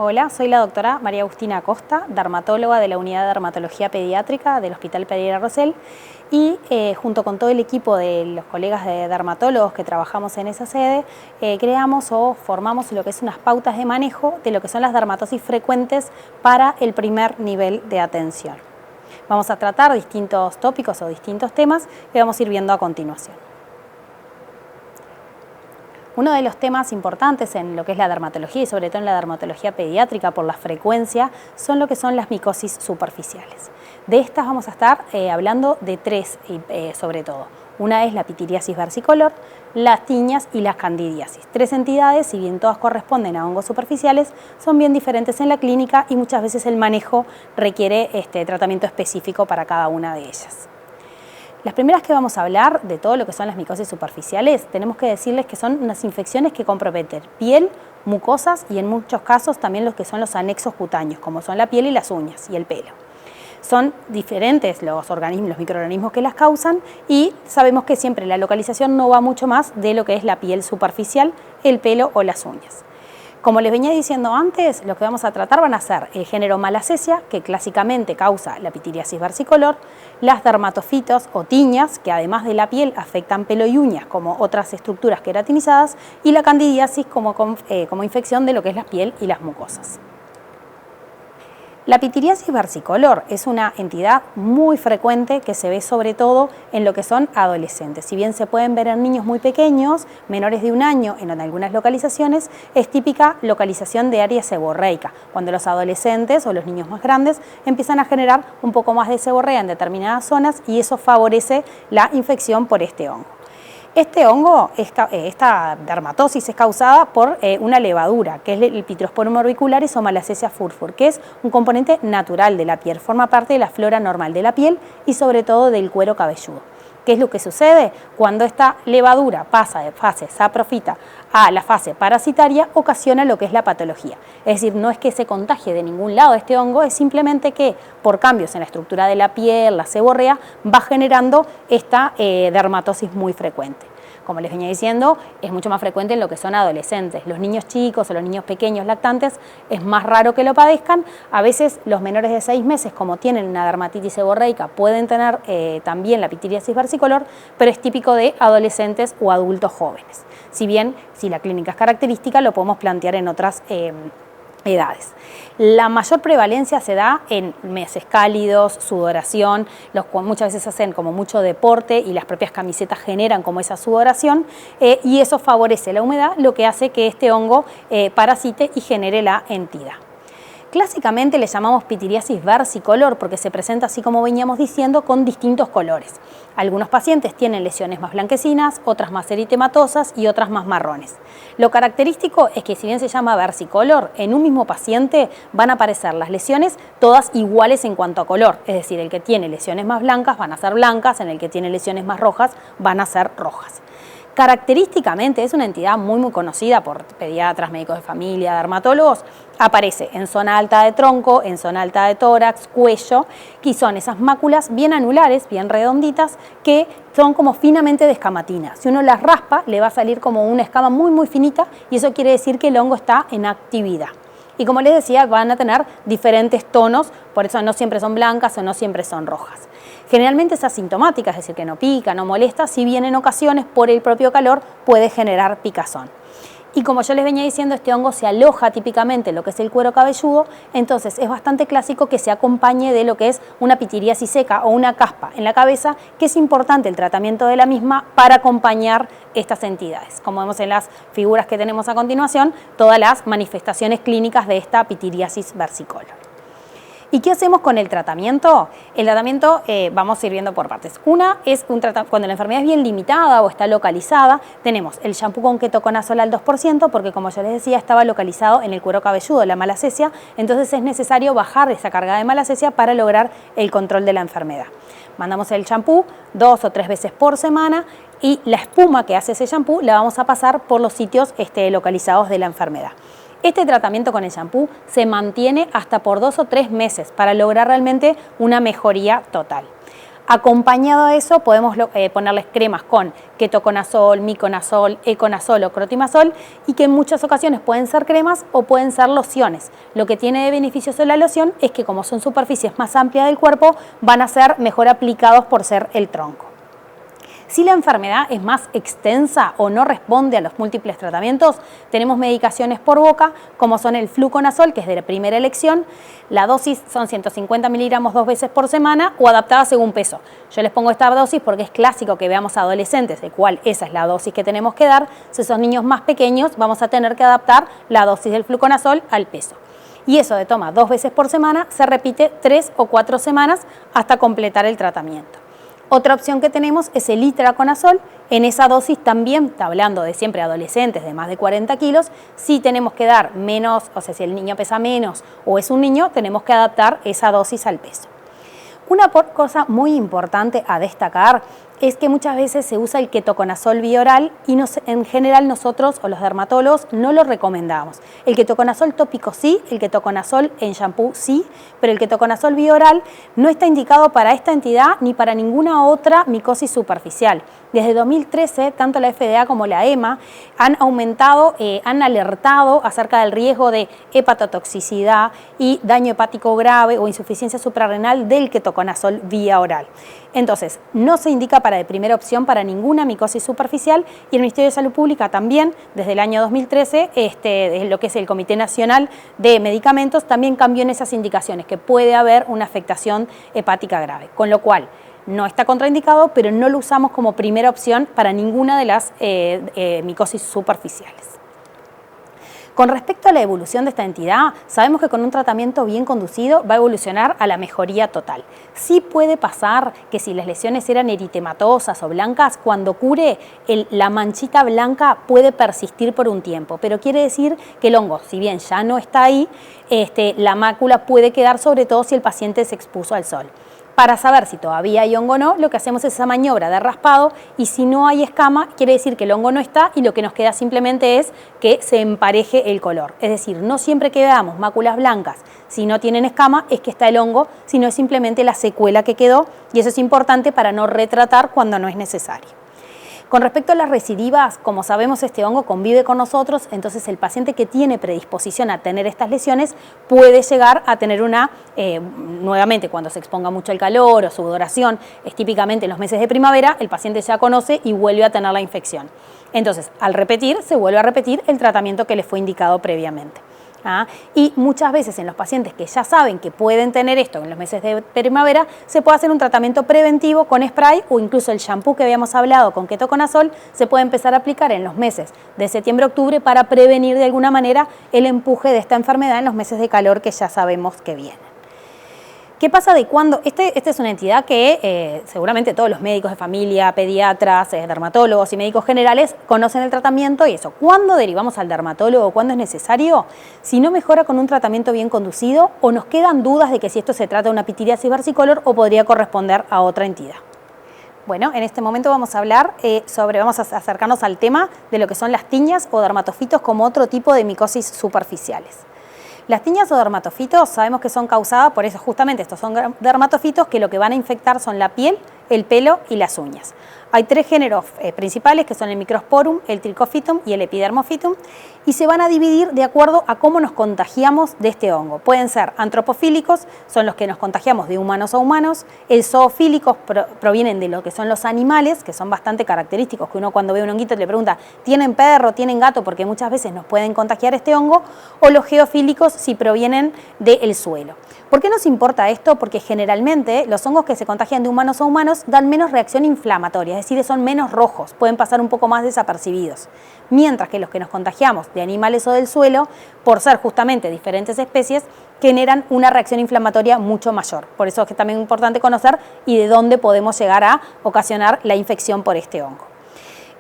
Hola, soy la doctora María Agustina Acosta, dermatóloga de la Unidad de Dermatología Pediátrica del Hospital Pereira Rosell y junto con todo el equipo de los colegas de dermatólogos que trabajamos en esa sede, creamos o formamos lo que es unas pautas de manejo de lo que son las dermatosis frecuentes para el primer nivel de atención. Vamos a tratar distintos tópicos o distintos temas que vamos a ir viendo a continuación. Uno de los temas importantes en lo que es la dermatología y sobre todo en la dermatología pediátrica por la frecuencia son lo que son las micosis superficiales. De estas vamos a estar hablando de tres sobre todo. Una es la pitiriasis versicolor, las tiñas y las candidiasis. Tres entidades, si bien todas corresponden a hongos superficiales, son bien diferentes en la clínica y muchas veces el manejo requiere tratamiento específico para cada una de ellas. Las primeras que vamos a hablar de todo lo que son las micosis superficiales, tenemos que decirles que son unas infecciones que comprometen piel, mucosas y en muchos casos también los que son los anexos cutáneos, como son la piel y las uñas y el pelo. Son diferentes los microorganismos que las causan y sabemos que siempre la localización no va mucho más de lo que es la piel superficial, el pelo o las uñas. Como les venía diciendo antes, lo que vamos a tratar van a ser el género Malassezia, que clásicamente causa la pitiriasis versicolor, las dermatofitos o tiñas, que además de la piel afectan pelo y uñas como otras estructuras queratinizadas, y la candidiasis como infección de lo que es la piel y las mucosas. La pitiriasis versicolor es una entidad muy frecuente que se ve sobre todo en lo que son adolescentes. Si bien se pueden ver en niños muy pequeños, menores de 1 año, en algunas localizaciones, es típica localización de área seborreica, cuando los adolescentes o los niños más grandes empiezan a generar un poco más de seborrea en determinadas zonas y eso favorece la infección por este hongo. Este hongo, esta dermatosis es causada por una levadura, que es el Pityrosporum orbicularis o Malassezia furfur, que es un componente natural de la piel, forma parte de la flora normal de la piel y sobre todo del cuero cabelludo. ¿Qué es lo que sucede? Cuando esta levadura pasa de fase saprofita a la fase parasitaria, ocasiona lo que es la patología. Es decir, no es que se contagie de ningún lado este hongo, es simplemente que por cambios en la estructura de la piel, la seborrea, va generando esta dermatosis muy frecuente. Como les venía diciendo, es mucho más frecuente en lo que son adolescentes. Los niños chicos o los niños pequeños lactantes es más raro que lo padezcan. A veces los menores de 6 meses, como tienen una dermatitis seborreica, pueden tener también la pitiriasis versicolor, pero es típico de adolescentes o adultos jóvenes. Si bien, si la clínica es característica, lo podemos plantear en otras edades. La mayor prevalencia se da en meses cálidos, sudoración, muchas veces hacen como mucho deporte y las propias camisetas generan como esa sudoración y eso favorece la humedad, lo que hace que este hongo parasite y genere la entidad. Clásicamente le llamamos pitiriasis versicolor porque se presenta, así como veníamos diciendo, con distintos colores. Algunos pacientes tienen lesiones más blanquecinas, otras más eritematosas y otras más marrones. Lo característico es que si bien se llama versicolor, en un mismo paciente van a aparecer las lesiones todas iguales en cuanto a color. Es decir, el que tiene lesiones más blancas van a ser blancas, en el que tiene lesiones más rojas van a ser rojas. Característicamente es una entidad muy conocida por pediatras, médicos de familia, dermatólogos. Aparece en zona alta de tronco, en zona alta de tórax, cuello, y son esas máculas bien anulares, bien redonditas, que son como finamente de escamatina. Si uno las raspa, le va a salir como una escama muy finita y eso quiere decir que el hongo está en actividad. Y como les decía, van a tener diferentes tonos, por eso no siempre son blancas o no siempre son rojas. Generalmente es asintomática, es decir, que no pica, no molesta, si bien en ocasiones por el propio calor puede generar picazón. Y como yo les venía diciendo, este hongo se aloja típicamente en lo que es el cuero cabelludo, entonces es bastante clásico que se acompañe de lo que es una pitiriasis seca o una caspa en la cabeza, que es importante el tratamiento de la misma para acompañar estas entidades. Como vemos en las figuras que tenemos a continuación, todas las manifestaciones clínicas de esta pitiriasis versicolor. ¿Y qué hacemos con el tratamiento? El tratamiento vamos a ir viendo por partes. Una es cuando la enfermedad es bien limitada o está localizada, tenemos el shampoo con ketoconazol al 2%, porque como yo les decía, estaba localizado en el cuero cabelludo, la Malassezia, entonces es necesario bajar esa carga de Malassezia para lograr el control de la enfermedad. Mandamos el shampoo 2 o 3 veces por semana y la espuma que hace ese shampoo la vamos a pasar por los sitios localizados de la enfermedad. Este tratamiento con el shampoo se mantiene hasta por 2 o 3 meses para lograr realmente una mejoría total. Acompañado a eso podemos ponerles cremas con ketoconazol, miconazol, econazol o crotimazol y que en muchas ocasiones pueden ser cremas o pueden ser lociones. Lo que tiene de beneficioso la loción es que como son superficies más amplias del cuerpo van a ser mejor aplicados por ser el tronco. Si la enfermedad es más extensa o no responde a los múltiples tratamientos, tenemos medicaciones por boca, como son el fluconazol, que es de primera elección. La dosis son 150 miligramos 2 veces por semana o adaptada según peso. Yo les pongo esta dosis porque es clásico que veamos adolescentes, de cual esa es la dosis que tenemos que dar. Si son niños más pequeños, vamos a tener que adaptar la dosis del fluconazol al peso. Y eso de toma 2 veces por semana se repite 3 o 4 semanas hasta completar el tratamiento. Otra opción que tenemos es el itraconazol. En esa dosis también, está hablando de siempre adolescentes de más de 40 kilos, si tenemos que dar menos, o sea, si el niño pesa menos o es un niño, tenemos que adaptar esa dosis al peso. Una cosa muy importante a destacar es que muchas veces se usa el ketoconazol vía oral y en general nosotros o los dermatólogos no lo recomendamos. El ketoconazol tópico sí, el ketoconazol en shampoo sí, pero el ketoconazol vía oral no está indicado para esta entidad ni para ninguna otra micosis superficial. Desde 2013, tanto la FDA como la EMA han alertado acerca del riesgo de hepatotoxicidad y daño hepático grave o insuficiencia suprarrenal del ketoconazol vía oral. Entonces, no se indica de primera opción para ninguna micosis superficial y el Ministerio de Salud Pública también, desde el año 2013, lo que es el Comité Nacional de Medicamentos, también cambió en esas indicaciones, que puede haber una afectación hepática grave, con lo cual no está contraindicado, pero no lo usamos como primera opción para ninguna de las micosis superficiales. Con respecto a la evolución de esta entidad, sabemos que con un tratamiento bien conducido va a evolucionar a la mejoría total. Sí puede pasar que si las lesiones eran eritematosas o blancas, cuando cure, la manchita blanca puede persistir por un tiempo, pero quiere decir que el hongo, si bien ya no está ahí, la mácula puede quedar, sobre todo si el paciente se expuso al sol. Para saber si todavía hay hongo o no, lo que hacemos es esa maniobra de raspado y si no hay escama, quiere decir que el hongo no está y lo que nos queda simplemente es que se empareje el color. Es decir, no siempre que veamos máculas blancas, si no tienen escama, es que está el hongo, sino es simplemente la secuela que quedó y eso es importante para no retratar cuando no es necesario. Con respecto a las recidivas, como sabemos, este hongo convive con nosotros, entonces el paciente que tiene predisposición a tener estas lesiones puede llegar a tener nuevamente cuando se exponga mucho al calor o sudoración, es típicamente en los meses de primavera, el paciente ya conoce y vuelve a tener la infección. Entonces, al repetir, se vuelve a repetir el tratamiento que le fue indicado previamente. Y muchas veces en los pacientes que ya saben que pueden tener esto en los meses de primavera, se puede hacer un tratamiento preventivo con spray o incluso el shampoo que habíamos hablado con ketoconazol se puede empezar a aplicar en los meses de septiembre-octubre para prevenir de alguna manera el empuje de esta enfermedad en los meses de calor que ya sabemos que vienen. ¿Qué pasa de cuándo? Esta es una entidad que seguramente todos los médicos de familia, pediatras, dermatólogos y médicos generales conocen el tratamiento y eso. ¿Cuándo derivamos al dermatólogo? ¿Cuándo es necesario? Si no mejora con un tratamiento bien conducido o nos quedan dudas de que si esto se trata de una pitiriasis versicolor o podría corresponder a otra entidad. Bueno, en este momento vamos a hablar vamos a acercarnos al tema de lo que son las tiñas o dermatofitos como otro tipo de micosis superficiales. Las tiñas o dermatofitos sabemos que son causadas, por eso justamente estos son dermatofitos que lo que van a infectar son la piel, el pelo y las uñas. Hay 3 géneros principales que son el Microsporum, el Trichophytum y el Epidermophytum y se van a dividir de acuerdo a cómo nos contagiamos de este hongo. Pueden ser antropofílicos, son los que nos contagiamos de humanos a humanos, el zoofílicos provienen de lo que son los animales, que son bastante característicos, que uno cuando ve un honguito le pregunta, ¿tienen perro, tienen gato? Porque muchas veces nos pueden contagiar este hongo, o los geofílicos si provienen del suelo. ¿Por qué nos importa esto? Porque generalmente los hongos que se contagian de humanos a humanos dan menos reacción inflamatoria, es decir, son menos rojos, pueden pasar un poco más desapercibidos. Mientras que los que nos contagiamos de animales o del suelo, por ser justamente diferentes especies, generan una reacción inflamatoria mucho mayor. Por eso es que también es importante conocer y de dónde podemos llegar a ocasionar la infección por este hongo.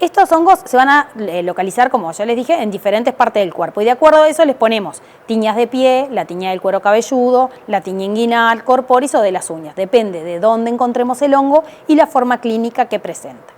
Estos hongos se van a localizar, como ya les dije, en diferentes partes del cuerpo y de acuerdo a eso les ponemos tiñas de pie, la tiña del cuero cabelludo, la tiña inguinal, corporis o de las uñas. Depende de dónde encontremos el hongo y la forma clínica que presenta.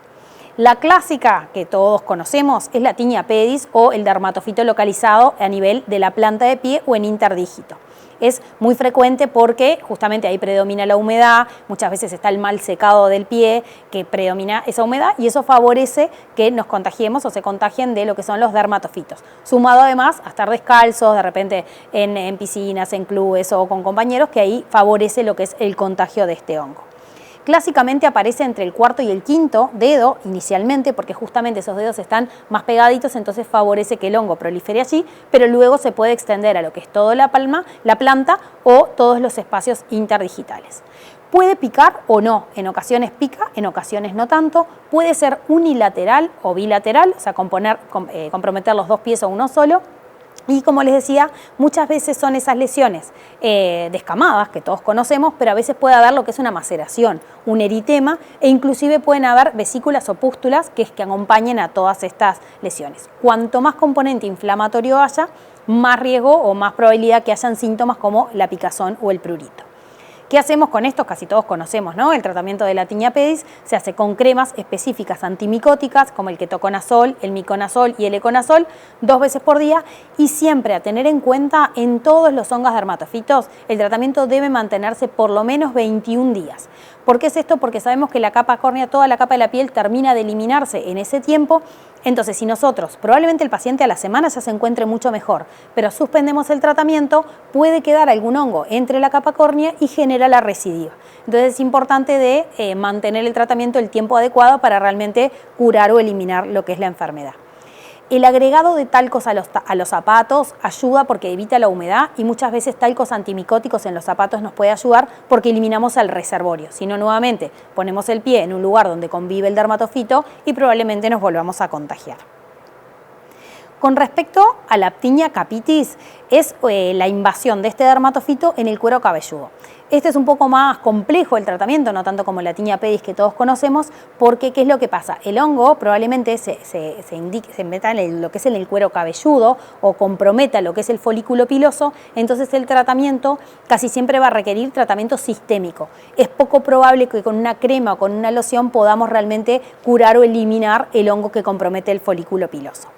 La clásica que todos conocemos es la tiña pedis o el dermatofito localizado a nivel de la planta de pie o en interdígito. es muy frecuente porque justamente ahí predomina la humedad, muchas veces está el mal secado del pie que predomina esa humedad y eso favorece que nos contagiemos o se contagien de lo que son los dermatofitos. Sumado además a estar descalzos, de repente en piscinas, en clubes o con compañeros, que ahí favorece lo que es el contagio de este hongo. Clásicamente aparece entre el cuarto y el quinto dedo inicialmente porque justamente esos dedos están más pegaditos, entonces favorece que el hongo prolifere allí, pero luego se puede extender a lo que es toda la palma, la planta o todos los espacios interdigitales. Puede picar o no, en ocasiones pica, en ocasiones no tanto, puede ser unilateral o bilateral, o sea, comprometer los dos pies o uno solo. Y como les decía, muchas veces son esas lesiones descamadas que todos conocemos, pero a veces puede haber lo que es una maceración, un eritema e inclusive pueden haber vesículas o pústulas que acompañen a todas estas lesiones. Cuanto más componente inflamatorio haya, más riesgo o más probabilidad que hayan síntomas como la picazón o el prurito. ¿Qué hacemos con esto? Casi todos conocemos, ¿no? El tratamiento de la Tinea pedis se hace con cremas específicas antimicóticas como el ketoconazol, el miconazol y el econazol 2 veces por día y siempre a tener en cuenta en todos los hongos dermatofitos el tratamiento debe mantenerse por lo menos 21 días. ¿Por qué es esto? Porque sabemos que la capa córnea, toda la capa de la piel termina de eliminarse en ese tiempo. Entonces, si nosotros, probablemente el paciente a la semana ya se encuentre mucho mejor, pero suspendemos el tratamiento, puede quedar algún hongo entre la capa córnea y genera la recidiva. Entonces es importante de mantener el tratamiento el tiempo adecuado para realmente curar o eliminar lo que es la enfermedad. El agregado de talcos a los zapatos ayuda porque evita la humedad y muchas veces talcos antimicóticos en los zapatos nos puede ayudar porque eliminamos el reservorio. Si no, nuevamente ponemos el pie en un lugar donde convive el dermatofito y probablemente nos volvamos a contagiar. Con respecto a la Tinea capitis, es la invasión de este dermatofito en el cuero cabelludo. Este es un poco más complejo el tratamiento, no tanto como la Tinea pedis que todos conocemos, porque ¿qué es lo que pasa? El hongo probablemente se meta en lo que es en el cuero cabelludo o comprometa lo que es el folículo piloso, entonces el tratamiento casi siempre va a requerir tratamiento sistémico. Es poco probable que con una crema o con una loción podamos realmente curar o eliminar el hongo que compromete el folículo piloso.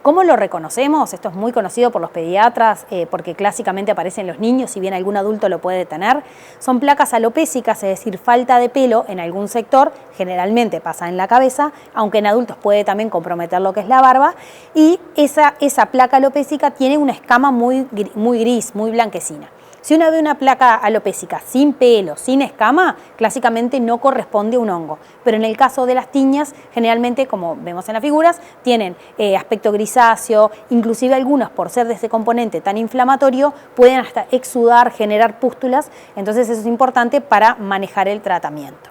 ¿Cómo lo reconocemos? Esto es muy conocido por los pediatras porque clásicamente aparece en los niños, si bien algún adulto lo puede tener. Son placas alopécicas, es decir, falta de pelo en algún sector, generalmente pasa en la cabeza, aunque en adultos puede también comprometer lo que es la barba. Y esa placa alopécica tiene una escama muy gris, muy blanquecina. Si uno ve una placa alopécica sin pelo, sin escama, clásicamente no corresponde a un hongo. Pero en el caso de las tiñas, generalmente, como vemos en las figuras, tienen aspecto grisáceo, inclusive algunos, por ser de este componente tan inflamatorio, pueden hasta exudar, generar pústulas, entonces eso es importante para manejar el tratamiento.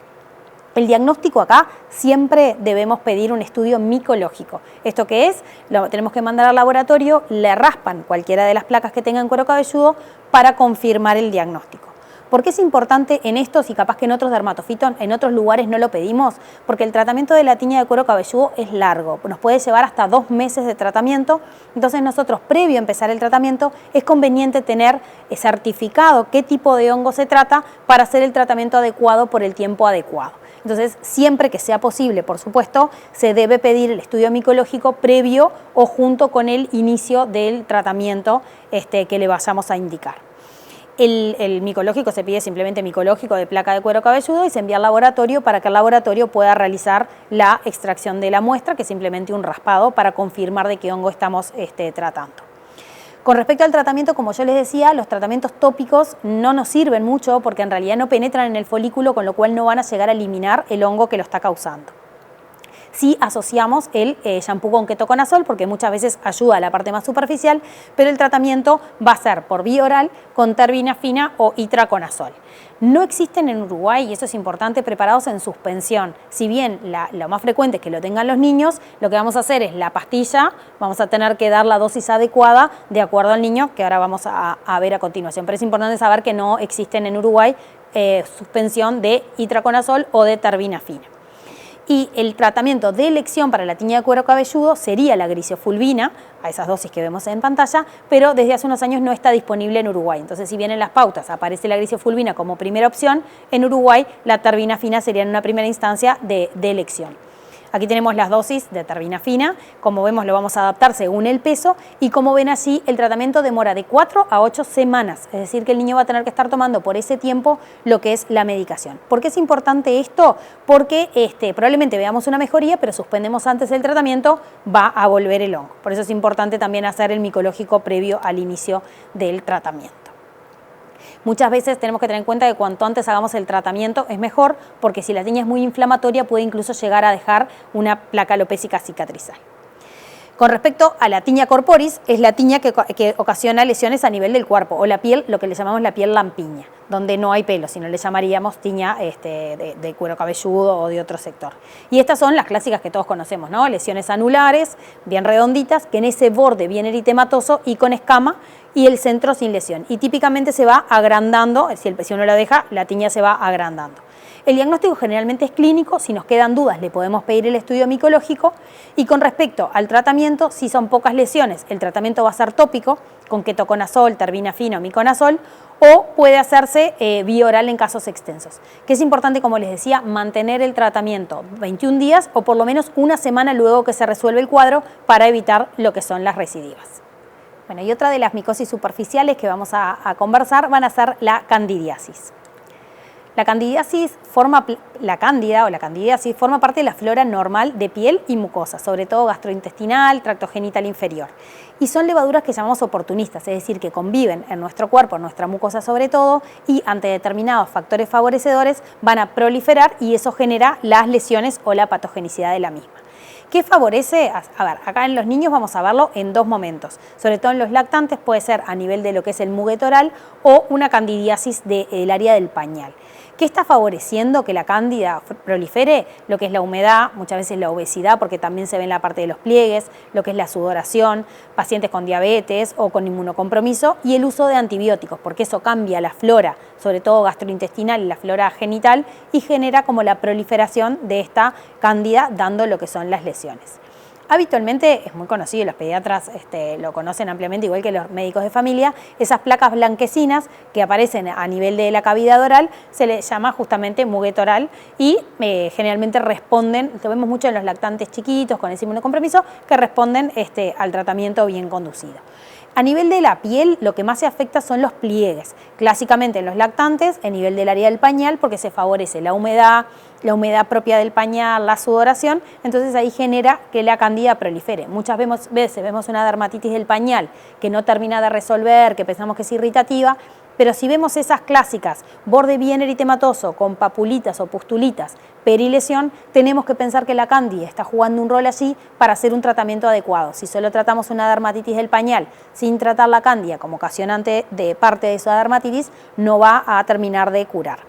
El diagnóstico acá siempre debemos pedir un estudio micológico. ¿Esto qué es? Lo tenemos que mandar al laboratorio, le raspan cualquiera de las placas que tengan cuero cabelludo para confirmar el diagnóstico. ¿Por qué es importante en estos y capaz que en otros dermatofitos, en otros lugares no lo pedimos? Porque el tratamiento de la tiña de cuero cabelludo es largo, nos puede llevar hasta 2 meses de tratamiento, entonces nosotros previo a empezar el tratamiento es conveniente tener certificado qué tipo de hongo se trata para hacer el tratamiento adecuado por el tiempo adecuado. Entonces, siempre que sea posible, por supuesto, se debe pedir el estudio micológico previo o junto con el inicio del tratamiento que le vayamos a indicar. El micológico se pide simplemente micológico de placa de cuero cabelludo y se envía al laboratorio para que el laboratorio pueda realizar la extracción de la muestra, que es simplemente un raspado para confirmar de qué hongo estamos tratando. Con respecto al tratamiento, como yo les decía, los tratamientos tópicos no nos sirven mucho porque en realidad no penetran en el folículo, con lo cual no van a llegar a eliminar el hongo que lo está causando. Sí asociamos el shampoo con ketoconazol porque muchas veces ayuda a la parte más superficial, pero el tratamiento va a ser por vía oral con terbinafina o itraconazol. No existen en Uruguay, y eso es importante, preparados en suspensión. Si bien lo más frecuente es que lo tengan los niños, lo que vamos a hacer es la pastilla, vamos a tener que dar la dosis adecuada de acuerdo al niño, que ahora vamos a ver a continuación. Pero es importante saber que no existen en Uruguay suspensión de itraconazol o de terbinafina. Y el tratamiento de elección para la tiña de cuero cabelludo sería la grisofulvina, a esas dosis que vemos en pantalla, pero desde hace unos años no está disponible en Uruguay. Entonces, si bien en las pautas aparece la grisofulvina como primera opción, en Uruguay la terbinafina sería en una primera instancia de elección. Aquí tenemos las dosis de terbinafina, como vemos lo vamos a adaptar según el peso y como ven así el tratamiento demora de 4 a 8 semanas, es decir que el niño va a tener que estar tomando por ese tiempo lo que es la medicación. ¿Por qué es importante esto? Porque probablemente veamos una mejoría, pero suspendemos antes el tratamiento, va a volver el hongo. Por eso es importante también hacer el micológico previo al inicio del tratamiento. Muchas veces tenemos que tener en cuenta que cuanto antes hagamos el tratamiento es mejor, porque si la tiña es muy inflamatoria puede incluso llegar a dejar una placa alopécica cicatrizal. Con respecto a la tiña corporis, es la tiña que ocasiona lesiones a nivel del cuerpo, o la piel, lo que le llamamos la piel lampiña, donde no hay pelo, sino le llamaríamos tiña de cuero cabelludo o de otro sector. Y estas son las clásicas que todos conocemos, ¿no? Lesiones anulares, bien redonditas, que en ese borde bien eritematoso y con escama, y el centro sin lesión. Y típicamente se va agrandando, si uno la deja, la tiña se va agrandando. El diagnóstico generalmente es clínico, si nos quedan dudas le podemos pedir el estudio micológico, y con respecto al tratamiento, si son pocas lesiones, el tratamiento va a ser tópico, con ketoconazol, terbinafina o miconazol, o puede hacerse vía oral en casos extensos. Que es importante, como les decía, mantener el tratamiento 21 días o por lo menos una semana luego que se resuelve el cuadro para evitar lo que son las recidivas. Bueno, y otra de las micosis superficiales que vamos a conversar van a ser la candidiasis. La candidiasis forma parte de la flora normal de piel y mucosa, sobre todo gastrointestinal, tracto genital inferior. Y son levaduras que llamamos oportunistas, es decir, que conviven en nuestro cuerpo, en nuestra mucosa sobre todo, y ante determinados factores favorecedores van a proliferar y eso genera las lesiones o la patogenicidad de la misma. ¿Qué favorece? A ver, acá en los niños vamos a verlo en dos momentos, sobre todo en los lactantes puede ser a nivel de lo que es el muguet oral o una candidiasis del área del pañal. ¿Qué está favoreciendo que la cándida prolifere? Lo que es la humedad, muchas veces la obesidad, porque también se ve en la parte de los pliegues, lo que es la sudoración, pacientes con diabetes o con inmunocompromiso, y el uso de antibióticos, porque eso cambia la flora, sobre todo gastrointestinal y la flora genital, y genera como la proliferación de esta cándida, dando lo que son las lesiones. Habitualmente es muy conocido, los pediatras lo conocen ampliamente, igual que los médicos de familia, esas placas blanquecinas que aparecen a nivel de la cavidad oral, se les llama justamente muguet oral y generalmente responden, lo vemos mucho en los lactantes chiquitos con ese inmunocompromiso, que responden al tratamiento bien conducido. A nivel de la piel, lo que más se afecta son los pliegues. Clásicamente en los lactantes, a nivel del área del pañal, porque se favorece la humedad propia del pañal, la sudoración, entonces ahí genera que la cándida prolifere. Muchas veces vemos una dermatitis del pañal que no termina de resolver, que pensamos que es irritativa, pero si vemos esas clásicas, borde bien eritematoso, con papulitas o pustulitas, perilesión, tenemos que pensar que la cándida está jugando un rol allí para hacer un tratamiento adecuado. Si solo tratamos una dermatitis del pañal sin tratar la cándida como ocasionante de parte de esa dermatitis, no va a terminar de curar.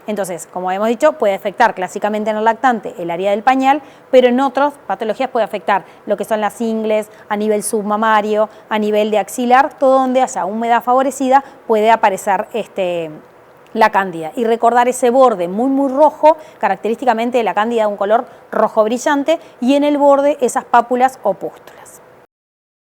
Entonces, como hemos dicho, puede afectar clásicamente en el lactante el área del pañal, pero en otras patologías puede afectar lo que son las ingles, a nivel submamario, a nivel de axilar, todo donde haya humedad favorecida puede aparecer la cándida. Y recordar ese borde muy rojo, característicamente de la cándida de un color rojo brillante, y en el borde esas pápulas o pústulas.